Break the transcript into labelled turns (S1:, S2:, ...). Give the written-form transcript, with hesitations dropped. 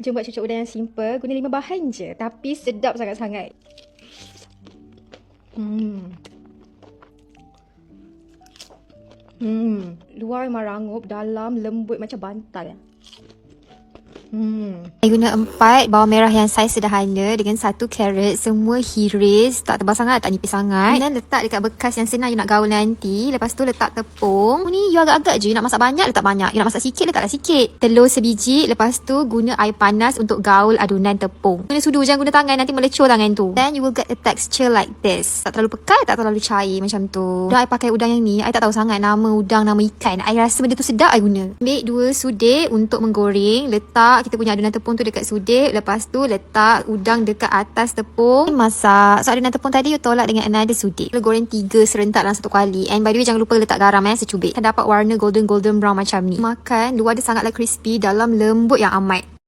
S1: Jom buat cucuk udang yang simple. Guna 5 bahan je. Tapi sedap sangat-sangat. Luar memang rangup, dalam lembut macam bantal.
S2: Saya guna 4 bawang merah yang saiz sederhana dengan 1 carrot. Semua hiris, tak tebal sangat, tak nipis sangat. Dan letak dekat bekas yang senang you nak gaul nanti. Lepas tu letak tepung. Ni you agak-agak je, you nak masak banyak letak banyak, you nak masak sikit letaklah sikit. Telur sebiji. Lepas tu guna air panas untuk gaul adunan tepung. Guna sudu, jangan guna tangan, nanti melecur tangan tu. Then you will get a texture like this. Tak terlalu pekat, tak terlalu cair macam tu. Dan I pakai udang yang ni, I tak tahu sangat nama udang, nama ikan. I rasa benda tu sedap, I guna. Ambil 2 sudir untuk menggoreng. Letak kita punya adunan tepung tu dekat sudir. Lepas tu letak udang dekat atas tepung. Masak. So adunan tepung tadi you tolak dengan another sudir. Goreng 3 serentak dalam 1 kali. And by the way jangan lupa letak garam secubit. Dapat warna golden brown macam ni. Makan luar dia sangatlah crispy, dalam lembut yang amat.